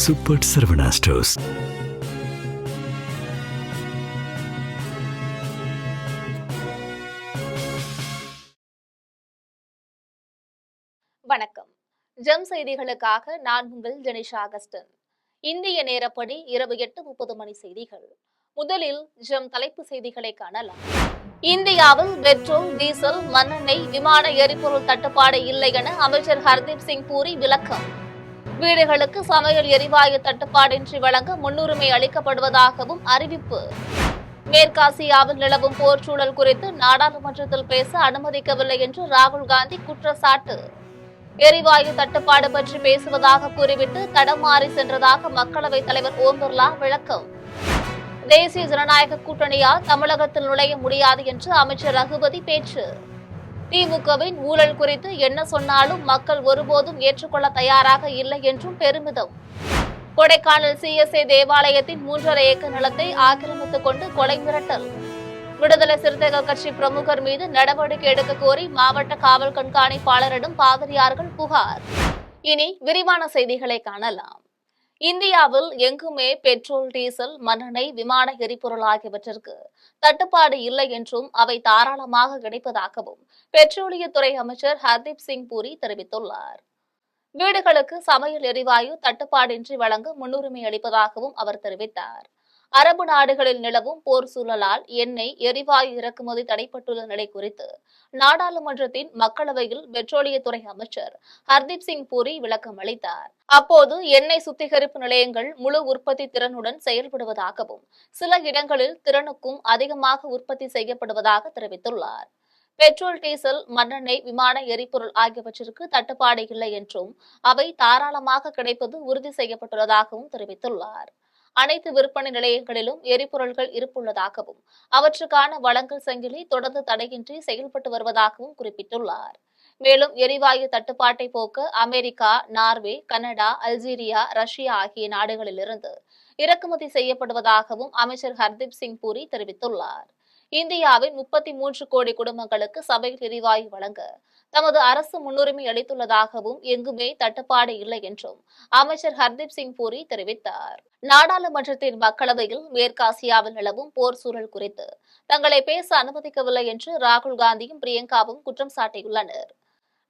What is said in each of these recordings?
Super Saravana stores. வணக்கம். GeM செய்திகளுக்காக நான் உங்கள் ஜெனிஷா அகஸ்டன். இந்திய நேரப்படி இரவு 8:30 மணி செய்திகள். முதலில் ஜெம் தலைப்பு செய்திகளை காணலாம். இந்தியாவில் பெட்ரோல், டீசல், மண்ணெண்ணெய், விமான எரிபொருள் தட்டுப்பாடு இல்லை என அமைச்சர் ஹர்தீப் சிங் பூரி விளக்கம். வீடுகளுக்கு சமையல் எரிவாயு தட்டுப்பாடின்றி வழங்க முன்னுரிமை அளிக்கப்படுவதாகவும் அறிவிப்பு. மேற்காசியாவில் நிலவும் போர் சூழல் குறித்து நாடாளுமன்றத்தில் பேச அனுமதிக்கவில்லை என்று ராகுல் காந்தி குற்றச்சாட்டு. எரிவாயு தட்டுப்பாடு பற்றி பேசுவதாக கூறிவிட்டு தடமாறி சென்றதாக மக்களவைத் தலைவர் ஓம் பிர்லா விளக்கம். தேசிய ஜனநாயக கூட்டணியால் தமிழகத்தில் நுழைய முடியாது என்று அமைச்சர் ரகுபதி பேச்சு. திமுகவின் ஊழல் குறித்து என்ன சொன்னாலும் மக்கள் ஒருபோதும் ஏற்றுக்கொள்ள தயாராக இல்லை என்றும் பெருமிதம். கொடைக்கானல் CSA தேவாலயத்தின் 3.5 ஏக்கர் நிலத்தை ஆக்கிரமித்துக் கொண்டு கொலை மிரட்டல். விடுதலை சிறுத்தைகள் கட்சி பிரமுகர் மீது நடவடிக்கை எடுக்க கோரி மாவட்ட காவல் கண்காணிப்பாளரிடம் பாதிரியார்கள் புகார். இனி விரிவான செய்திகளை காணலாம். இந்தியாவில் எங்குமே பெட்ரோல், டீசல், மண்ணெண்ணெய், விமான எரிபொருள் ஆகியவற்றிற்கு தட்டுப்பாடு இல்லை என்றும் அவை தாராளமாக கிடைப்பதாகவும் பெட்ரோலியத்துறை அமைச்சர் ஹர்தீப் சிங் பூரி தெரிவித்துள்ளார். வீடுகளுக்கு சமையல் எரிவாயு தட்டுப்பாடின்றி வழங்க முன்னுரிமை அளிப்பதாகவும் அவர் தெரிவித்தார். அரபு நாடுகளில் நிலவும் போர் சூழலால் எண்ணெய், எரிவாயு இறக்குமதி தடைப்பட்டுள்ள நிலை குறித்து நாடாளுமன்றத்தின் மக்களவையில் பெட்ரோலியத்துறை அமைச்சர் ஹர்தீப் சிங் பூரி விளக்கம் அளித்தார். அப்போது எண்ணெய் சுத்திகரிப்பு நிலையங்கள் முழு உற்பத்தி திறனுடன் செயல்படுவதாகவும் சில இடங்களில் திறனுக்கும் அதிகமாக உற்பத்தி செய்யப்படுவதாக தெரிவித்துள்ளார். பெட்ரோல், டீசல், மண்ணெண்ணெய், விமான எரிபொருள் ஆகியவற்றிற்கு தட்டுப்பாடு இல்லை என்றும் அவை தாராளமாக கிடைப்பது உறுதி செய்யப்பட்டுள்ளதாகவும் தெரிவித்துள்ளார். அனைத்து விற்பனை நிலையங்களிலும் எரிபொருள்கள் இருப்புள்ளதாகவும் அவற்றுக்கான வழங்கல் சங்கிலி தொடர்ந்து தடையின்றி செயல்பட்டு வருவதாகவும் குறிப்பிட்டுள்ளார். மேலும் எரிவாயு தட்டுப்பாட்டை போக்க America, Norway, Canada, Algeria, Russia ஆகிய நாடுகளிலிருந்து இறக்குமதி செய்யப்படுவதாகவும் அமைச்சர் ஹர்தீப் சிங் பூரி தெரிவித்துள்ளார். இந்தியாவின் 33 கோடி குடும்பங்களுக்கு சமையல் எரிவாயு வழங்க தமது அரசு முன்னுரிமை அளித்துள்ளதாகவும் எங்குமே தட்டுப்பாடு இல்லை என்றும் அமைச்சர் ஹர்தீப் சிங் பூரி தெரிவித்தார். நாடாளுமன்றத்தின் மக்களவையில் மேற்காசியாவில் நிலவும் போர் சூழல் குறித்து தங்களை பேச அனுமதிக்கவில்லை என்று ராகுல் காந்தியும் பிரியங்காவும் குற்றம் சாட்டியுள்ளனர்.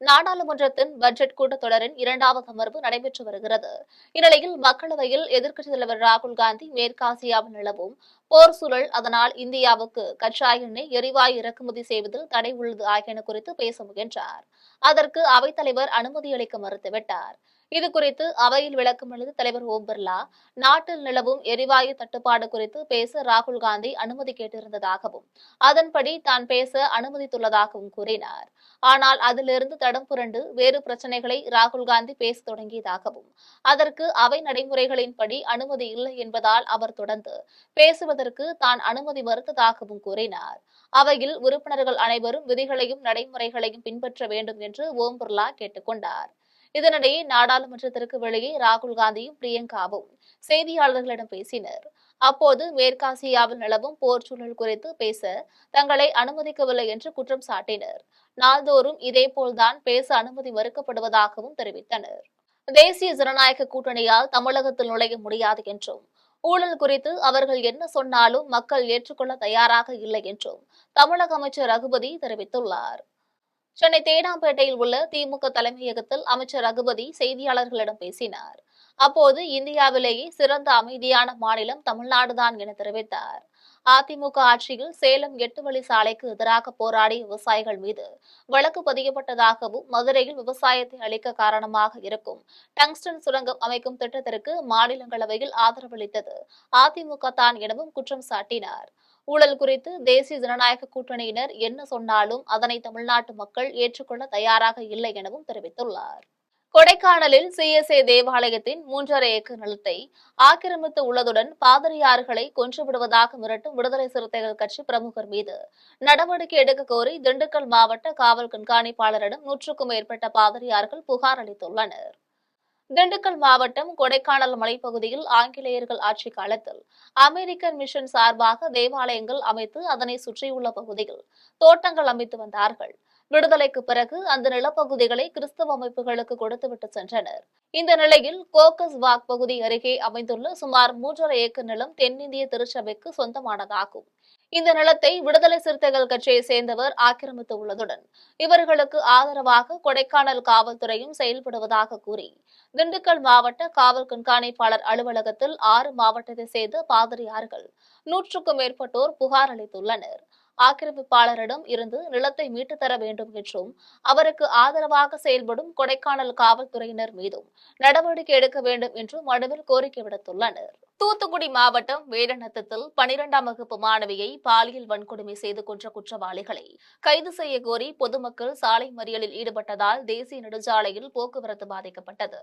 நாடாளுமன்றத்தின் பட்ஜெட் கூட்டத்தொடரின் 2வது அமர்வு நடைபெற்று வருகிறது. இந்நிலையில் மக்களவையில் எதிர்க்கட்சித் தலைவர் ராகுல் காந்தி மேற்காசியாவில் நிலவும் போர் சூழல், அதனால் இந்தியாவுக்கு கச்சா எண்ணெய், எரிவாயு இறக்குமதி செய்வதில் தடை உள்ளது ஆகியன குறித்து பேச முயன்றார். அதற்கு அவைத்தலைவர் அனுமதி அளிக்க மறுத்துவிட்டார். இதுகுறித்து அவையில் விளக்கம் அளித்த தலைவர் ஓம் பிர்லா, நாட்டில் நிலவும் எரிவாயு தட்டுப்பாடு குறித்து பேச ராகுல் காந்தி அனுமதி கேட்டிருந்ததாகவும் அதன்படி தான் பேச அனுமதித்துள்ளதாகவும் கூறினார். ஆனால் அதிலிருந்து தடம் புரண்டு வேறு பிரச்சனைகளை ராகுல் காந்தி பேச தொடங்கியதாகவும் அதற்கு அவை நடைமுறைகளின்படி அனுமதி இல்லை என்பதால் அவர் தொடர்ந்து பேசுவதற்கு தான் அனுமதி மறுத்ததாகவும் கூறினார். அவையில் உறுப்பினர்கள் அனைவரும் விதிகளையும் நடைமுறைகளையும் பின்பற்ற வேண்டும் என்று ஓம் பிர்லா கேட்டுக் கொண்டார். இதனிடையே நாடாளுமன்றத்திற்கு வெளியே ராகுல் காந்தியும் பிரியங்காவும் செய்தியாளர்களிடம் பேசினர். அப்போது மேற்காசியாவில் நிலவும் போர் சூழல் குறித்து பேச தங்களை அனுமதிக்கவில்லை என்று குற்றம் சாட்டினர். நாள்தோறும் இதேபோல்தான் பேச அனுமதி மறுக்கப்படுவதாகவும் தெரிவித்தனர். தேசிய ஜனநாயக கூட்டணியால் தமிழகத்தில் நுழைய முடியாது என்றும் ஊழல் குறித்து அவர்கள் என்ன சொன்னாலும் மக்கள் ஏற்றுக்கொள்ள தயாராக இல்லை என்றும் தமிழக அமைச்சர் ரகுபதி தெரிவித்துள்ளார். சென்னை தேனாம்பேட்டையில் உள்ள திமுக தலைமையகத்தில் அமைச்சர் ரகுபதி செய்தியாளர்களிடம் பேசினார். அப்போது இந்தியாவிலேயே சிறந்த அமைதியான மாநிலம் தமிழ்நாடுதான் என தெரிவித்தார். அதிமுக ஆட்சியில் சேலம் 8 வழி சாலைக்கு எதிராக போராடிய விவசாயிகள் மீது வழக்கு பதியப்பட்டதாகவும் மதுரையில் விவசாயத்தை அளிக்க காரணமாக இருக்கும் டங்ஸ்டன் சுரங்கம் அமைக்கும் திட்டத்திற்கு மாநிலங்களவையில் ஆதரவளித்தது அதிமுக தான் எனவும் குற்றம் சாட்டினார். ஊழல் குறித்து தேசிய ஜனநாயக கூட்டணியினர் என்ன சொன்னாலும் அதனை தமிழ்நாட்டு மக்கள் ஏற்றுக்கொள்ள தயாராக இல்லை எனவும் தெரிவித்துள்ளார். கொடைக்கானலில் CSA தேவாலயத்தின் 3.5 ஏக்கர் நிலத்தை ஆக்கிரமித்து உள்ளதுடன் பாதிரியார்களை கொன்றுவிடுவதாக மிரட்டும் விடுதலை சிறுத்தைகள் கட்சி பிரமுகர் மீது நடவடிக்கை எடுக்க கோரி திண்டுக்கல் மாவட்ட காவல் கண்காணிப்பாளரிடம் 100க்கும் மேற்பட்ட பாதிரியார்கள் புகார் அளித்துள்ளனர். திண்டுக்கல் மாவட்டம் கொடைக்கானல் மலைப்பகுதியில் ஆங்கிலேயர்கள் ஆட்சி காலத்தில் அமெரிக்கன் மிஷன் சார்பாக தேவாலயங்கள் அமைத்து அதனை சுற்றியுள்ள பகுதியில் தோட்டங்கள் அமைத்து வந்தார்கள். விடுதலைக்கு பிறகு அந்த நிலப்பகுதிகளை கிறிஸ்தவ அமைப்புகளுக்கு கொடுத்துவிட்டு சென்றனர். இந்த நிலையில் கோக்கஸ் வாக் பகுதி அருகே அமைந்துள்ள சுமார் 3.5 ஏக்கர் நிலம் தென்னிந்திய திருச்சபைக்கு சொந்தமானதாகும். இந்த நிலத்தை விடுதலை சிறுத்தைகள் கட்சியை சேர்ந்தவர் ஆக்கிரமித்து உள்ளதுடன் இவர்களுக்கு ஆதரவாக கொடைக்கானல் காவல்துறையும் செயல்படுவதாக கூறி திண்டுக்கல் மாவட்ட காவல் கண்காணிப்பாளர் அலுவலகத்தில் 6 மாவட்டத்தை சேர்ந்த பாதிரியார்கள் 100க்கும் மேற்பட்டோர் புகார் அளித்துள்ளனர். ஆக்கிரமிப்பாளரிடம் இருந்து நிலத்தை மீட்டுத் தர வேண்டும் என்றும் அவருக்கு ஆதரவாக செயல்படும் கொடைக்கானல் காவல்துறையினர் மீதும் நடவடிக்கை எடுக்க வேண்டும் என்றும் மனுவில் கோரிக்கை விடுத்துள்ளனர். தூத்துக்குடி மாவட்டம் வேடநத்தத்தில் 12ஆம் வகுப்பு மாணவியை பாலியல் வன்கொடுமை செய்து கொன்ற குற்றவாளிகளை கைது செய்ய கோரி பொதுமக்கள் சாலை மறியலில் ஈடுபட்டதால் தேசிய நெடுஞ்சாலையில் போக்குவரத்து பாதிக்கப்பட்டது.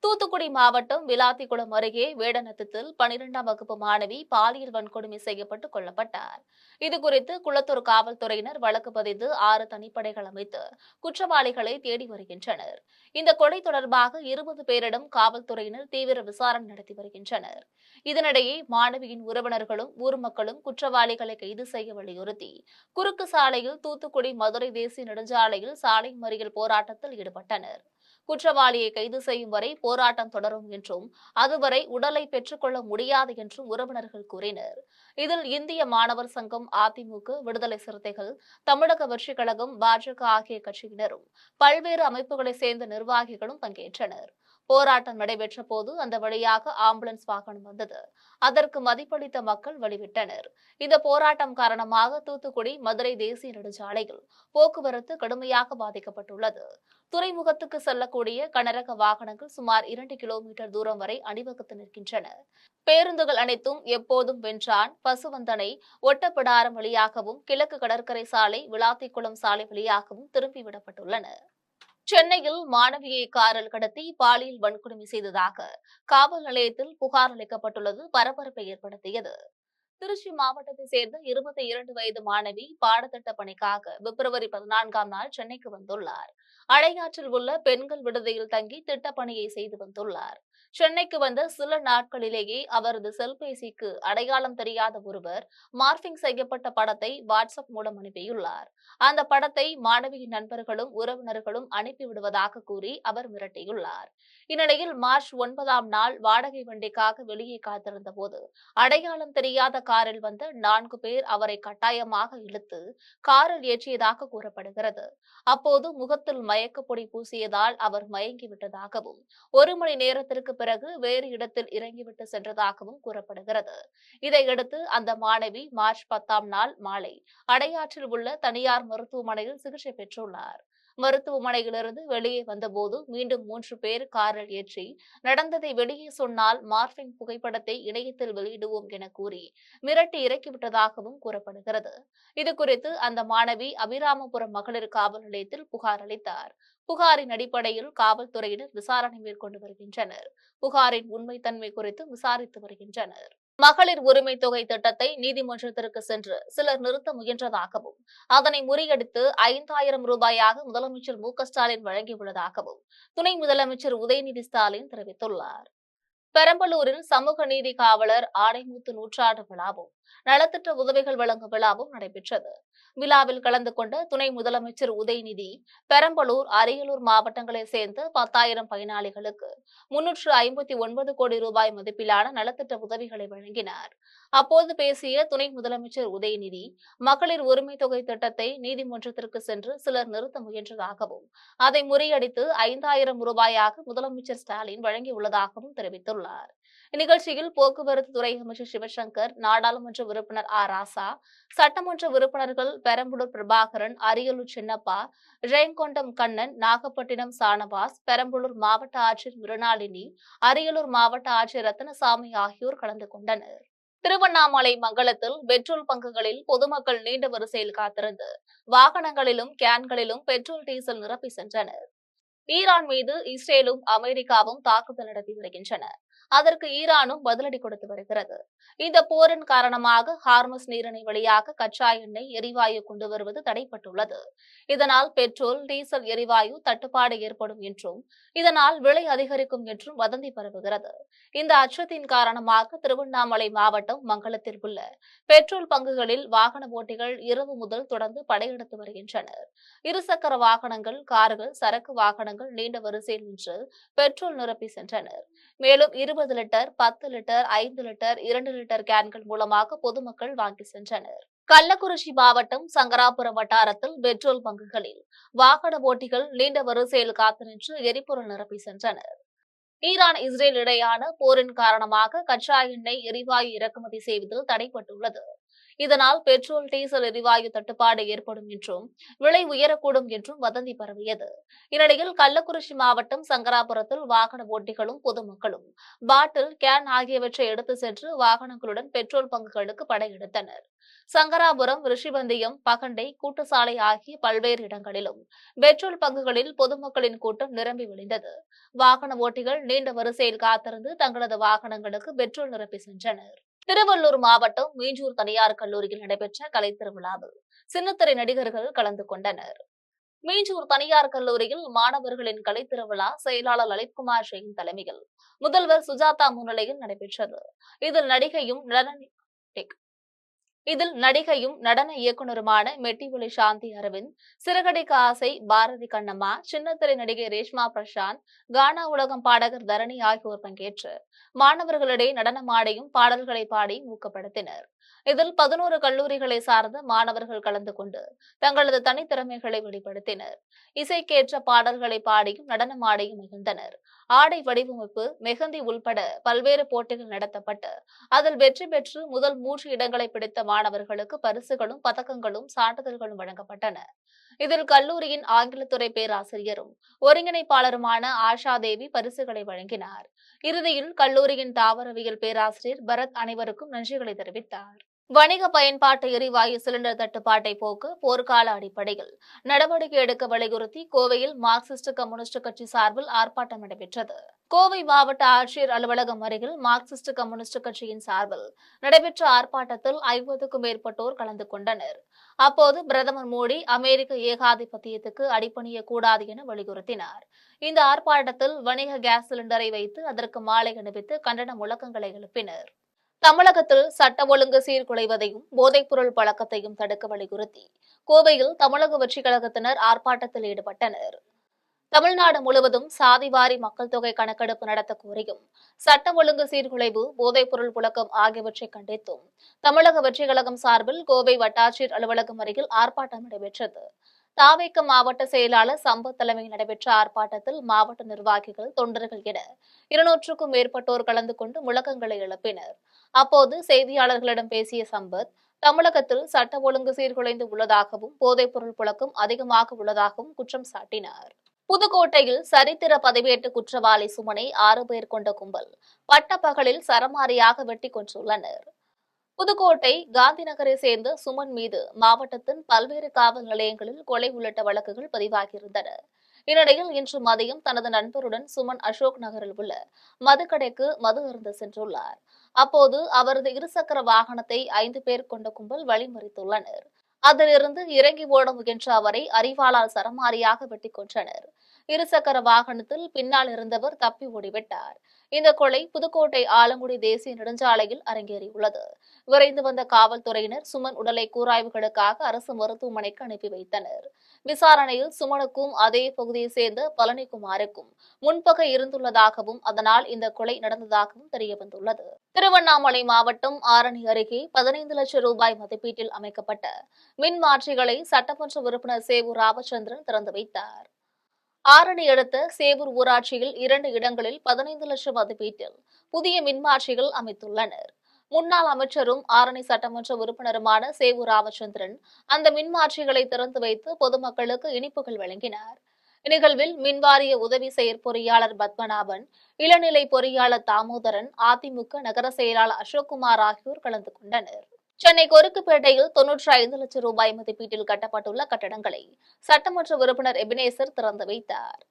தூத்துக்குடி மாவட்டம் விளாத்திக்குளம் அருகே வேடநத்தத்தில் 12ஆம் வகுப்பு மாணவி பாலியல் வன்கொடுமை செய்யப்பட்டு கொல்லப்பட்டார். இதுகுறித்து குளத்தூர் காவல்துறையினர் வழக்கு பதிந்து 6 தனிப்படைகள் அமைத்து குற்றவாளிகளை தேடி வருகின்றனர். இந்த கொலை தொடர்பாக 20 பேரிடம் காவல்துறையினர் தீவிர விசாரணை நடத்தி வருகின்றனர். இதனிடையே மாணவியின் உறவினர்களும் ஊர் மக்களும் குற்றவாளிகளை கைது செய்ய வலியுறுத்தி குறுக்கு சாலையில் தூத்துக்குடி மதுரை தேசிய நெடுஞ்சாலையில் சாலை மறியல் போராட்டத்தில் ஈடுபட்டனர். குற்றவாளியை கைது செய்யும் வரை போராட்டம் தொடரும் என்றும் அதுவரை உடலை பெற்றுக் கொள்ள முடியாது என்றும் உறவினர்கள் கூறினர். இதில் இந்திய மாணவர் சங்கம், அதிமுக, விடுதலை சிறுத்தைகள், தமிழக வெற்றிக் கழகம், பாஜக ஆகிய கட்சியினரும் பல்வேறு அமைப்புகளைச் சேர்ந்த நிர்வாகிகளும் பங்கேற்றனர். போராட்டம் நடைபெற்ற போது அந்த வழியாக ஆம்புலன்ஸ் வாகனம் வந்தது. அதற்கு மதிப்பளித்த மக்கள் வழிவிட்டனர். இந்த போராட்டம் காரணமாக தூத்துக்குடி மதுரை தேசிய நெடுஞ்சாலையில் போக்குவரத்து கடுமையாக பாதிக்கப்பட்டுள்ளது. துறைமுகத்துக்கு செல்லக்கூடிய கனரக வாகனங்கள் சுமார் 2 கிலோமீட்டர் தூரம் வரை அணிவகுத்து நிற்கின்றன. பேருந்துகள் அனைத்தும் எப்போதும் வென்றான், பசுவந்தனை, ஒட்டப்பிடாரம் வழியாகவும் கிழக்கு கடற்கரை சாலை, விளாத்திக்குளம் சாலை வழியாகவும் திரும்பிவிடப்பட்டுள்ளன. சென்னையில் மாணவியை காரில் கடத்தி பாலியல் வன்கொடுமை செய்ததாக காவல் நிலையத்தில் புகார் அளிக்கப்பட்டுள்ளது பரபரப்பை ஏற்படுத்தியது. திருச்சி மாவட்டத்தை சேர்ந்த 22 வயது மாணவி பாடத்திட்ட பணிக்காக பிப்ரவரி 14ஆம் நாள் சென்னைக்கு வந்துள்ளார். அடையாற்றில் உள்ள பெண்கள் விடுதியில் தங்கி திட்டப்பணியை செய்து வந்துள்ளார். சென்னைக்கு வந்த சில நாட்களிலேயே அவரது செல்பேசிக்கு அடையாளம் தெரியாத ஒருவர் மார்பிங் செய்யப்பட்ட படத்தை வாட்ஸ்அப் மூலம் அனுப்பியுள்ளார். அந்த படத்தை மாணவியின் நண்பர்களும் உறவினர்களும் அனுப்பிவிடுவதாக கூறி அவர் மிரட்டியுள்ளார். இந்நிலையில் மார்ச் 9ஆம் நாள் வாடகை வண்டிக்காக வெளியே காத்திருந்த போது அடையாளம் தெரியாத காரில் வந்த 4 பேர் அவரை கட்டாயமாக இழுத்து காரில் ஏற்றியதாக கூறப்படுகிறது. அப்போது முகத்தில் மயக்கப்பொடி பூசியதால் அவர் மயங்கிவிட்டதாகவும் 1 மணி நேரத்திற்கு பிறகு வேறு இடத்தில் இறங்கிவிட்டு சென்றதாகவும் கூறப்படுகிறது. இதையடுத்து அந்த மாணவி மார்ச் 10ஆம் நாள் மாலை அடையாற்றில் உள்ள தனியார் மருத்துவமனையில் சிகிச்சை பெற்றுள்ளார். மருத்துவமனையிலிருந்து வெளியே வந்தபோது மீண்டும் 3 பேர் காரில் ஏற்றி நடந்ததை வெளியே சொன்னால் மார்பிங் புகைப்படத்தை இணையத்தில் வெளியிடுவோம் என கூறி மிரட்டி இறக்கிவிட்டதாகவும் கூறப்படுகிறது. இதுகுறித்து அந்த மாணவி அபிராமபுரம் மகளிர் காவல் நிலையத்தில் புகார் அளித்தார். புகாரின் அடிப்படையில் காவல்துறையினர் விசாரணை மேற்கொண்டு வருகின்றனர். புகாரின் உண்மைத்தன்மை குறித்து விசாரித்து வருகின்றனர். மகளிர் உரிமை தொகை திட்டத்தை நீதிமன்றத்திற்கு சென்று சிலர் நிறுத்த முயன்றதாகவும் அதனை முறியடித்து 5000 ரூபாயாக முதலமைச்சர் மு.க.ஸ்டாலின் வழங்கியுள்ளதாகவும் துணை முதலமைச்சர் உதயநிதி ஸ்டாலின் தெரிவித்துள்ளார். பெரம்பலூரில் சமூக நீதி காவலர் ஆணைமுத்து நூற்றாண்டு விழாவும் நலத்திட்ட உதவிகள் வழங்கும் விழாவும் நடைபெற்றது. விழாவில் கலந்து கொண்ட துணை முதலமைச்சர் உதயநிதி பெரம்பலூர், அரியலூர் மாவட்டங்களைச் சேர்ந்த 10,000 பயனாளிகளுக்கு 359 கோடி ரூபாய் மதிப்பிலான நலத்திட்ட உதவிகளை வழங்கினார். அப்போது பேசிய துணை முதலமைச்சர் உதயநிதி, மகளிர் உரிமை தொகை திட்டத்தை நீதிமன்றத்திற்கு சென்று சிலர் நிறுத்த முயன்றதாகவும் அதை முறியடித்து 5000 ரூபாயாக முதலமைச்சர் ஸ்டாலின் வழங்கியுள்ளதாகவும் தெரிவித்துள்ளார். இந்நிகழ்ச்சியில் போக்குவரத்து துறை அமைச்சர் சிவசங்கர், நாடாளுமன்ற உறுப்பினர் ராசா, சட்டமன்ற உறுப்பினர்கள் பெரம்பலூர் பிரபாகரன், அரியலூர் சின்னப்பா, ஜெயங்கொண்டம் கண்ணன், நாகப்பட்டினம் சானவாஸ், பெரம்பலூர் மாவட்ட ஆட்சியர் மிருணாளினி, அரியலூர் மாவட்ட ஆட்சியர் ரத்தினசாமி ஆகியோர் கலந்து கொண்டனர். திருவண்ணாமலை மங்கலத்தில் பெட்ரோல் பங்குகளில் பொதுமக்கள் நீண்ட வரிசையில் காத்திருந்து வாகனங்களிலும் கேன்களிலும் பெட்ரோல், டீசல் நிரப்பி சென்றனர். ஈரான் மீது இஸ்ரேலும் அமெரிக்காவும் தாக்குதல் நடத்தி வருகின்றன. அதற்கு ஈரானும் பதிலடி கொடுத்து வருகிறது. இந்த போரின் காரணமாக ஹார்மஸ் நீரிணை வழியாக கச்சா எண்ணெய், எரிவாயு கொண்டு வருவது தடைப்பட்டுள்ளது. இதனால் பெட்ரோல், டீசல், எரிவாயு தட்டுப்பாடு ஏற்படும் என்றும் இதனால் விலை அதிகரிக்கும் என்றும் வதந்தி பரவுகிறது. இந்த அச்சத்தின் காரணமாக திருவண்ணாமலை மாவட்டம் மங்களத்தில் உள்ள பெட்ரோல் பங்குகளில் வாகன ஓட்டிகள் இரவு முதல் தொடர்ந்து படையெடுத்து வருகின்றனர். இருசக்கர வாகனங்கள், கார்கள், சரக்கு வாகனங்கள் நீண்ட வரிசையில் நின்று பெட்ரோல் நிரப்பி சென்றனர். மேலும் 20 லிட்டர், 10 லிட்டர், 5 லிட்டர், 2 லிட்டர் கேன்கள் மூலமாக பொதுமக்கள் வாங்கி சென்றனர். கள்ளக்குறிச்சி மாவட்டம் சங்கராபுரம் வட்டாரத்தில் பெட்ரோல் பங்குகளில் வாகன ஓட்டிகள் நீண்ட வரிசையில் காத்து நின்று எரிபொருள் நிரப்பி சென்றனர். ஈரான் இஸ்ரேல் இடையான போரின் காரணமாக கச்சா எண்ணெய் எரிவாயு இறக்குமதி செய்வதில் தடைப்பட்டுள்ளது. இதனால் பெட்ரோல், டீசல் எரிவாயு தட்டுப்பாடு ஏற்படும் என்றும் விலை உயரக்கூடும் என்றும் வதந்தி பரவியது. இந்நிலையில் கள்ளக்குறிச்சி மாவட்டம் சங்கராபுரத்தில் வாகன ஓட்டிகளும் பொதுமக்களும் பாட்டில், கேன் ஆகியவற்றை எடுத்து சென்று வாகனங்களுடன் பெட்ரோல் பங்குகளுக்கு படையெடுத்தனர். சங்கராபுரம், ரிஷிவந்தியம், பகண்டை, கூட்டுசாலை ஆகிய பல்வேறு இடங்களிலும் பெட்ரோல் பங்குகளில் பொதுமக்களின் கூட்டம் நிரம்பி வழிந்தது. வாகன ஓட்டிகள் நீண்ட வரிசையில் காத்திருந்து தங்களது வாகனங்களுக்கு பெட்ரோல் நிரப்பி சென்றனர். திருவள்ளூர் மாவட்டம் மீஞ்சூர் தனியார் கல்லூரியில் நடைபெற்ற கலைத்திருவிழாவில் சின்னத்திரை நடிகர்கள் கலந்து கொண்டனர். மீஞ்சூர் தனியார் கல்லூரியில் மாணவர்களின் கலைத்திருவிழா செயலாளர் லலித்குமார் ஜெயின் தலைமையில் முதல்வர் சுஜாதா முன்னிலையில் நடைபெற்றது. இதில் நடிகையும் நடன இயக்குநருமான மெட்டிவெளி சாந்தி அரவிந்த், சிறகடிக்க ஆசை பாரதி கண்ணம்மா, சின்னத்திரை நடிகை ரேஷ்மா பிரசாந்த், கானா உலகம் பாடகர் தரணி ஆகியோர் பங்கேற்று மாணவர்களிடையே நடனமாடியும் பாடல்களை பாடி ஊக்கப்படுத்தினர். இதில் 11 கல்லூரிகளை சார்ந்த மாணவர்கள் கலந்து கொண்டு தங்களது தனித்திறமைகளை வெளிப்படுத்தினர். இசைக்கேற்ற பாடல்களை பாடியும் நடனமாடியும் மகிழ்ந்தனர். ஆடை வடிவமைப்பு, மெஹந்தி உள்பட பல்வேறு போட்டிகள் நடத்தப்பட்டு அதில் வெற்றி பெற்று முதல் 3 இடங்களை பிடித்த மாணவர்களுக்கு பரிசுகளும், பதக்கங்களும், சான்றிதழ்களும் வழங்கப்பட்டன. இதில் கல்லூரியின் ஆங்கிலத்துறை பேராசிரியரும் ஒருங்கிணைப்பாளருமான ஆஷா தேவி பரிசுகளை வழங்கினார். இறுதியில் கல்லூரியின் தாவரவியல் பேராசிரியர் பரத் அனைவருக்கும் நன்றிகளை தெரிவித்தார். வணிக பயன்பாட்டு எரிவாயு சிலிண்டர் தட்டுப்பாட்டை போக்க போர்க்கால அடிப்படையில் நடவடிக்கை எடுக்க வலியுறுத்தி கோவையில் மார்க்சிஸ்ட் கம்யூனிஸ்ட் கட்சி சார்பில் ஆர்ப்பாட்டம் நடைபெற்றது. கோவை மாவட்ட ஆட்சியர் அலுவலகம் அருகில் மார்க்சிஸ்ட் கம்யூனிஸ்ட் கட்சியின் சார்பில் நடைபெற்ற ஆர்ப்பாட்டத்தில் 50க்கும் மேற்பட்டோர் கலந்து கொண்டனர். அப்போது பிரதமர் மோடி அமெரிக்க ஏகாதிபத்தியத்துக்கு அடிபணியக்கூடாது என வலியுறுத்தினார். இந்த ஆர்ப்பாட்டத்தில் வணிக கேஸ் சிலிண்டரை வைத்து அதற்கு மாலை அணிவித்து கண்டன முழக்கங்களை எழுப்பினர். தமிழகத்தில் சட்ட ஒழுங்கு சீர்குலைவதையும் போதைப்பொருள் பழக்கத்தையும் தடுக்க வலியுறுத்தி கோவையில் தமிழக வெற்றிக் கழகத்தினர் ஆர்ப்பாட்டத்தில் ஈடுபட்டனர். தமிழ்நாடு முழுவதும் சாதிவாரி மக்கள் தொகை கணக்கெடுப்பு நடத்த கோரியும் சட்ட ஒழுங்கு சீர்குலைவு, போதைப்பொருள் புழக்கம் ஆகியவற்றை கண்டித்தும் தமிழக வெற்றிக் கழகம் சார்பில் கோவை வட்டாட்சியர் அலுவலகம் அருகில் ஆர்ப்பாட்டம் நடைபெற்றது. தாவேக மாவட்ட செயலாளர் சம்பத் தலைமையில் நடைபெற்ற ஆர்ப்பாட்டத்தில் மாவட்ட நிர்வாகிகள், தொண்டர்கள் என 200க்கும் மேற்பட்டோர் கலந்து கொண்டு முழக்கங்களை எழுப்பினர். அப்போது செய்தியாளர்களிடம் பேசிய சம்பத், தமிழகத்தில் சட்ட ஒழுங்கு சீர்குலைந்து உள்ளதாகவும் போதைப்பொருள் புழக்கம் அதிகமாக உள்ளதாகவும் குற்றம் சாட்டினார். புதுக்கோட்டையில் சரித்திர பதிவேட்டு குற்றவாளி சுமனை 6 பேர் கொண்ட கும்பல் பட்டப்பகலில் சரமாரியாக வெட்டி கொன்றுள்ளனர். புதுக்கோட்டை காந்தி நகரை சேர்ந்த சுமன் மீது மாவட்டத்தின் பல்வேறு காவல் நிலையங்களில் கொலை உள்ளிட்ட வழக்குகள் பதிவாகியிருந்தன. இந்நிலையில் இன்று மதியம் தனது நண்பருடன் சுமன் அசோக் நகரில் உள்ள மதுக்கடைக்கு மது அருந்த சென்றுள்ளார். அப்போது அவரது இருசக்கர வாகனத்தை 5 பேர் கொண்ட கும்பல் வழிமறித்துள்ளனர். அதிலிருந்து இறங்கி ஓட முயன்ற அவரை அரிவாளால் சரமாரியாக வெட்டி கொன்றனர். இருசக்கர வாகனத்தில் பின்னால் இருந்தவர் தப்பி ஓடிவிட்டார். இந்த கொலை புதுக்கோட்டை ஆலங்குடி தேசிய நெடுஞ்சாலையில் அரங்கேறியுள்ளது. விரைந்து வந்த காவல்துறையினர் சுமன் உடலை கூராய்வுகளுக்காக அரசு மருத்துவமனைக்கு அனுப்பி வைத்தனர். விசாரணையில் சுமனுக்கும் அதே பகுதியைச் சேர்ந்த பழனிக்குமாருக்கும் முன்பகை இருந்துள்ளதாகவும் அதனால் இந்த கொலை நடந்ததாகவும் தெரியவந்துள்ளது. திருவண்ணாமலை மாவட்டம் ஆரணி அருகே 15 லட்சம் ரூபாய் மதிப்பீட்டில் அமைக்கப்பட்ட மின் மாற்றிகளை சட்டமன்ற உறுப்பினர் சேவூர் ராமச்சந்திரன் திறந்து வைத்தார். ஆரணி அடுத்த சேவூர் ஊராட்சியில் 2 இடங்களில் 15 லட்சம் மதிப்பீட்டில் புதிய மின்மாற்றிகள் அமைத்துள்ளனர். முன்னாள் அமைச்சரும் ஆரணி சட்டமன்ற உறுப்பினருமான சேவூர் ராமச்சந்திரன் அந்த மின்மாற்றிகளை திறந்து வைத்து பொதுமக்களுக்கு இனிப்புகள் வழங்கினார். இந்நிகழ்வில் மின்வாரிய உதவி செயற்பொறியாளர் பத்மநாபன், இளநிலை பொறியாளர் தாமோதரன், அதிமுக நகர செயலாளர் அசோக்குமார் ஆகியோர் கலந்து கொண்டனர். சென்னை கொருக்குப்பேட்டையில் 95 லட்சம் ரூபாய் மதிப்பீட்டில் கட்டப்பட்டுள்ள கட்டடங்களை சட்டமன்ற உறுப்பினர் எபினேசர் திறந்து வைத்தார்.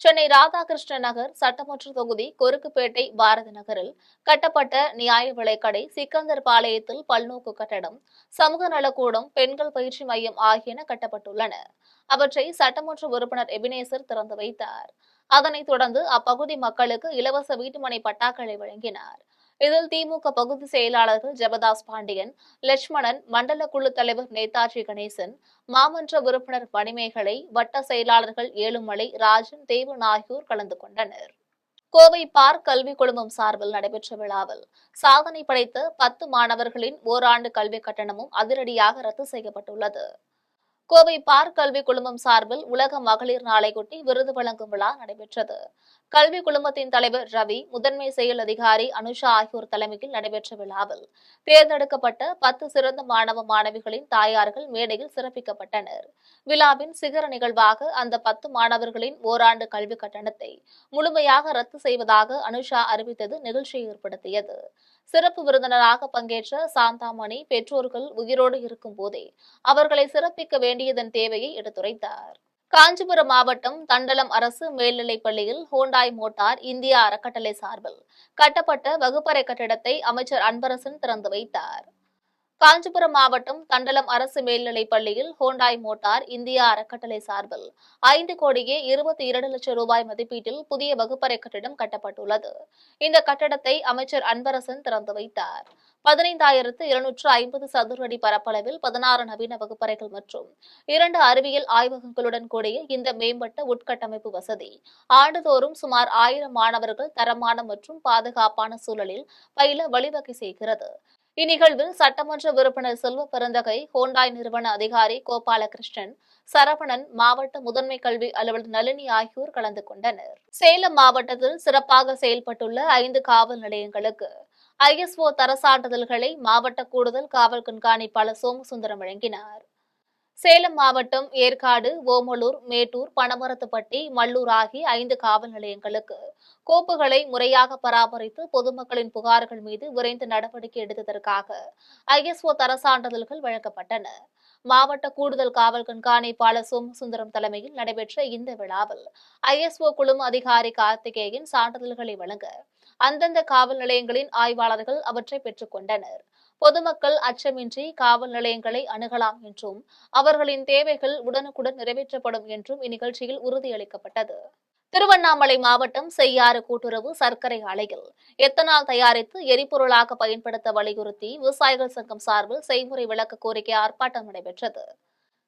சென்னை ராதாகிருஷ்ண நகர் சட்டமன்ற தொகுதி கொருக்குப்பேட்டை பாரதி நகரில் கட்டப்பட்ட நியாய விலைக்கடை, சிக்கந்தர் பாளையத்தில் பல்நோக்கு கட்டடம், சமூக நலக்கூடம், பெண்கள் பயிற்சி மையம் ஆகியன கட்டப்பட்டுள்ளன. அவற்றை சட்டமன்ற உறுப்பினர் எபினேசர் திறந்து வைத்தார். அதனைத் தொடர்ந்து அப்பகுதி மக்களுக்கு இலவச வீட்டுமனை பட்டாக்களை வழங்கினார். இதில் திமுக பகுதி செயலாளர்கள் ஜெபதாஸ் பாண்டியன், லட்சுமணன், மண்டல குழு தலைவர் நேதாஜி கணேசன், மாமன்ற உறுப்பினர் மணிமேகலை, வட்ட செயலாளர்கள் ஏழுமலை, ராஜன், தேவன் ஆகியோர் கலந்து கொண்டனர். கோவை பார்க் கல்வி குழுமம் சார்பில் நடைபெற்ற விழாவில் சாதனை படைத்த 10 மாணவர்களின் ஓராண்டு கல்வி கட்டணமும் அதிரடியாக ரத்து செய்யப்பட்டுள்ளது. கோவை பார்க் கல்வி குழுமம் சார்பில் உலக மகளிர் நாளையொட்டி விருது வழங்கும் விழா நடைபெற்றது. கல்வி குழுமத்தின் தலைவர் ரவி, முதன்மை செயல் அதிகாரி அனுஷா ஆகியோர் தலைமையில் நடைபெற்ற விழாவில் தேர்ந்தெடுக்கப்பட்ட 10 சிறந்த மாணவ மாணவிகளின் தாயார்கள் மேடையில் சிறப்பிக்கப்பட்டனர். விழாவின் சிகர நிகழ்வாக அந்த 10 மாணவர்களின் ஓராண்டு கல்வி கட்டணத்தை முழுமையாக ரத்து செய்வதாக அனுஷா அறிவித்தது நிகழ்ச்சியை ஏற்படுத்தியது. சிறப்பு விருந்தினராக பங்கேற்ற சாந்தாமணி, பெற்றோர்கள் உயிரோடு இருக்கும் போதே அவர்களை சிறப்பிக்க வேண்டியதன் தேவையை எடுத்துரைத்தார். காஞ்சிபுரம் மாவட்டம் தண்டலம் அரசு மேல்நிலைப் பள்ளியில் ஹோண்டாய் மோட்டார் இந்தியா அறக்கட்டளை சார்பில் கட்டப்பட்ட வகுப்பறை கட்டிடத்தை அமைச்சர் அன்பரசன் திறந்து வைத்தார். காஞ்சிபுரம் மாவட்டம் தண்டலம் அரசு மேல்நிலைப் பள்ளியில் ஹோண்டாய் மோட்டார் இந்தியா அறக்கட்டளை சார்பில் 5 கோடியே 22 லட்சம் ரூபாய் மதிப்பீட்டில் புதிய வகுப்பறை கட்டிடம் கட்டப்பட்டுள்ளது. இந்த கட்டடத்தை அமைச்சர் அன்பரசன் திறந்து வைத்தார். 15,250 சதுர அடி பரப்பளவில் 16 நவீன வகுப்பறைகள் மற்றும் 2 அறிவியல் ஆய்வகங்களுடன் கூடிய இந்த மேம்பட்ட உட்கட்டமைப்பு வசதி ஆண்டுதோறும் சுமார் 1000 மாணவர்கள் தரமான மற்றும் பாதுகாப்பான சூழலில் பயில வழிவகை செய்கிறது. இந்நிகழ்வில் சட்டமன்ற உறுப்பினர் செல்வ பெருந்தகை, ஹோண்டாய் நிறுவன அதிகாரி கோபாலகிருஷ்ணன், சரவணன், மாவட்ட முதன்மை கல்வி அலுவலர் நளினி ஆகியோர் கலந்து கொண்டனர். சேலம் மாவட்டத்தில் சிறப்பாக செயல்பட்டுள்ள 5 காவல் நிலையங்களுக்கு ISO தர சான்றிதழ்களை மாவட்ட கூடுதல் காவல் கண்காணிப்பாளர் சோமசுந்தரம் வழங்கினார். சேலம் மாவட்டம் ஏற்காடு, ஓமலூர், மேட்டூர், பனமரத்துப்பட்டி, மல்லூர் ஆகிய 5 காவல் நிலையங்களுக்கு கோப்புகளை முறையாக பராமரித்து பொதுமக்களின் புகார்கள் மீது விரைந்து நடவடிக்கை எடுத்ததற்காக ISO தர சான்றிதழ்கள் வழங்கப்பட்டன. மாவட்ட கூடுதல் காவல் கண்காணிப்பாளர் சோமசுந்தரம் தலைமையில் நடைபெற்ற இந்த விழாவில் ISO குழும அதிகாரி கார்த்திகேயன் சான்றிதழ்களை வழங்க அந்தந்த காவல் நிலையங்களின் ஆய்வாளர்கள் அவற்றை பெற்றுக் கொண்டனர். பொதுமக்கள் அச்சமின்றி காவல் நிலையங்களை அணுகலாம் என்றும் அவர்களின் தேவைகள் உடனுக்குடன் நிறைவேற்றப்படும் என்றும் இந்நிகழ்ச்சியில் உறுதியளிக்கப்பட்டது. திருவண்ணாமலை மாவட்டம் செய்யாறு கூட்டுறவு சர்க்கரை ஆலையில் எத்தனால் தயாரித்து எரிபொருளாக பயன்படுத்த வலியுறுத்தி விவசாயிகள் சங்கம் சார்பில் செய்முறை விளக்க கோரிக்கை ஆர்ப்பாட்டம் நடைபெற்றது.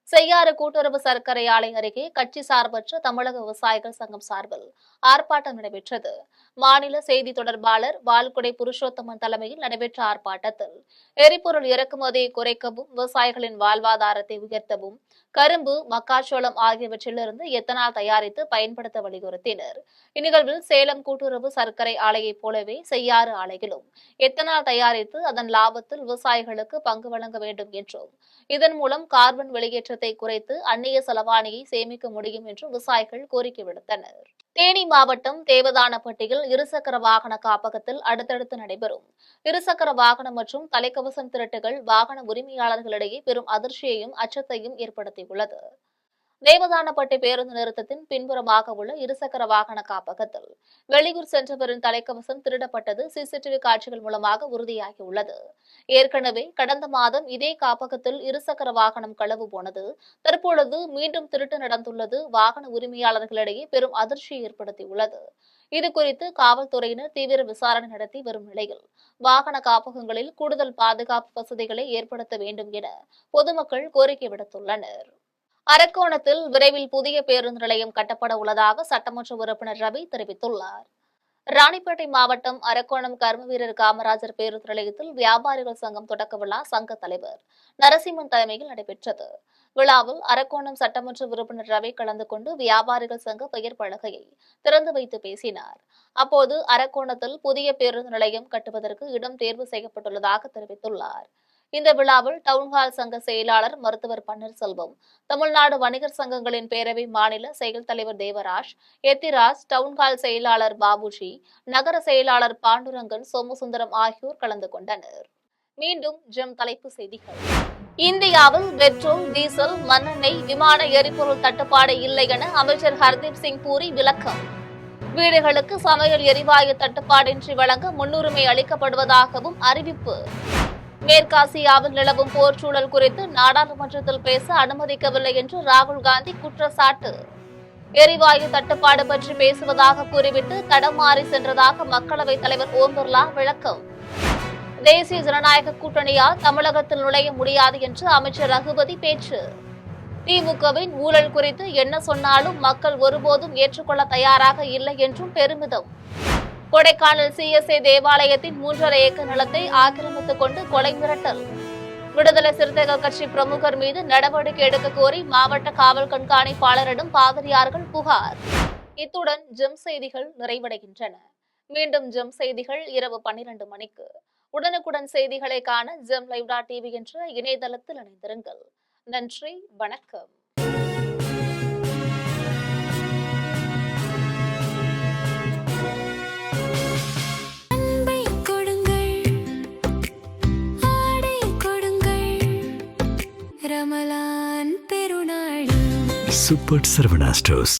செய்யாறு கூட்டுறவு சர்க்கரை ஆலை அருகே கட்சி சார்பற்ற தமிழக விவசாயிகள் சங்கம் சார்பில் ஆர்ப்பாட்டம் நடைபெற்றது. மாநில செய்தி தொடர்பாளர் வால்குடை புருஷோத்தமன் தலைமையில் நடைபெற்ற ஆர்ப்பாட்டத்தில் எரிபொருள் இறக்குமதியை குறைக்கவும், விவசாயிகளின் வாழ்வாதாரத்தை உயர்த்தவும் கரும்பு, மக்காச்சோளம் ஆகியவற்றிலிருந்து எத்தனால் தயாரித்து பயன்படுத்த வலியுறுத்தினர். இந்நிகழ்வில் சேலம் கூட்டுறவு சர்க்கரை ஆலையைப் போலவே செய்யாறு ஆலையிலும் எத்தனால் தயாரித்து அதன் லாபத்தில் விவசாயிகளுக்கு பங்கு வழங்க வேண்டும் என்றும், இதன் மூலம் கார்பன் வெளியேற்றத்தை குறைத்து அந்நிய செலவாணியை சேமிக்க முடியும் என்றும் விவசாயிகள் கோரிக்கை விடுத்தனர். தேனி மாவட்டம் தேவதானப்பட்டியில் இருசக்கர வாகன காப்பகத்தில் அடுத்தடுத்து நடைபெறும் இருசக்கர வாகனம் மற்றும் தலைக்கவசம் திருட்டுகள் வாகன உரிமையாளர்களிடையே பெரும் அதிர்ச்சியையும் அச்சத்தையும் ஏற்படுத்தியுள்ளது. தேவதானப்பட்டி பேருந்து நிறுத்தத்தின் பின்புறமாக உள்ள இருசக்கர வாகன காப்பகத்தில் வெளியூர் சென்றவரின் தலைக்கவசம் திருடப்பட்டது சிசிடிவி காட்சிகள் மூலமாக உறுதியாகியுள்ளது. ஏற்கனவே கடந்த மாதம் இதே காப்பகத்தில் இருசக்கர வாகனம் களவு போனது. தற்பொழுது மீண்டும் திருட்டு நடந்துள்ளது வாகன உரிமையாளர்களிடையே பெரும் அதிர்ச்சியை ஏற்படுத்தியுள்ளது. இதுகுறித்து காவல்துறையினர் தீவிர விசாரணை நடத்தி வரும் நிலையில் வாகன காப்பகங்களில் கூடுதல் பாதுகாப்பு வசதிகளை ஏற்படுத்த வேண்டும் என பொதுமக்கள் கோரிக்கை விடுத்துள்ளனர். அரக்கோணத்தில் விரைவில் புதிய பேருந்து நிலையம் கட்டப்பட உள்ளதாக சட்டமன்ற உறுப்பினர் ரவி தெரிவித்துள்ளார். ராணிப்பேட்டை மாவட்டம் அரக்கோணம் கர்மவீரர் காமராஜர் பேருந்து நிலையத்தில் வியாபாரிகள் சங்கம் தொடக்க விழா சங்க தலைவர் நரசிம்மன் தலைமையில் நடைபெற்றது. விழாவில் அரக்கோணம் சட்டமன்ற உறுப்பினர் ரவி கலந்து கொண்டு வியாபாரிகள் சங்க பெயர் பலகையை திறந்து வைத்து பேசினார். அப்போது அரக்கோணத்தில் புதிய பேருந்து நிலையம் கட்டுவதற்கு இடம் தேர்வு செய்யப்பட்டுள்ளதாக தெரிவித்துள்ளார். இந்த விழாவில் டவுன்ஹால் சங்க செயலாளர் மருத்துவர் பன்னீர்செல்வம், தமிழ்நாடு வணிகர் சங்கங்களின் பேரவை மாநில செயல் தலைவர் தேவராஜ், எத்திராஜ், டவுன்ஹால் செயலாளர் பாபுஜி, நகர செயலாளர் பாண்டுரங்கன், சோமசுந்தரம் ஆகியோர் கலந்து கொண்டனர். மீண்டும் ஜெம் தலைப்புச் செய்திகள். இந்தியாவில் பெட்ரோல், டீசல், மண்ணெண்ணெய், விமான எரிபொருள் தட்டுப்பாடு இல்லை என அமைச்சர் ஹர்தீப் சிங் பூரி விளக்கம். வீடுகளுக்கு சமையல் எரிவாயு தட்டுப்பாடின்றி வழங்க முன்னுரிமை அளிக்கப்படுவதாகவும் அறிவிப்பு. மேற்காசியாவில் நிலவும் போர் சூழல் குறித்து நாடாளுமன்றத்தில் பேச அனுமதிக்கவில்லை என்று ராகுல் காந்தி குற்றச்சாட்டு. எரிவாயு தட்டுப்பாடு பற்றி பேசுவதாக கூறிவிட்டு தடமாறி சென்றதாக மக்களவைத் தலைவர் ஓம் பிர்லா விளக்கம். தேசிய ஜனநாயக கூட்டணியால் தமிழகத்தில் நுழைய முடியாது என்று அமைச்சர் ரகுபதி பேச்சு. திமுகவின் ஊழல் குறித்து என்ன சொன்னாலும் மக்கள் ஒருபோதும் ஏற்றுக்கொள்ள தயாராக இல்லை என்றும் பெருமிதம். கொடைக்கானல் CSA தேவாலயத்தின் 3.5 ஏக்கர் நிலத்தை ஆக்கிரமித்துக் கொண்டு கொலை மிரட்டல். விடுதலை சிறுத்தைகள் கட்சி பிரமுகர் மீது நடவடிக்கை எடுக்க கோரி மாவட்ட காவல் கண்காணிப்பாளரிடம் பாதிரியார்கள் புகார். இத்துடன் ஜெம் செய்திகள் நிறைவடைகின்றன. மீண்டும் ஜெம் செய்திகள் இரவு 12 மணிக்கு. உடனுக்குடன் செய்திகளை காண GemLive.tv என்ற இணையதளத்தில் இணைந்திருங்கள். நன்றி, வணக்கம். Super Sarvana Stores.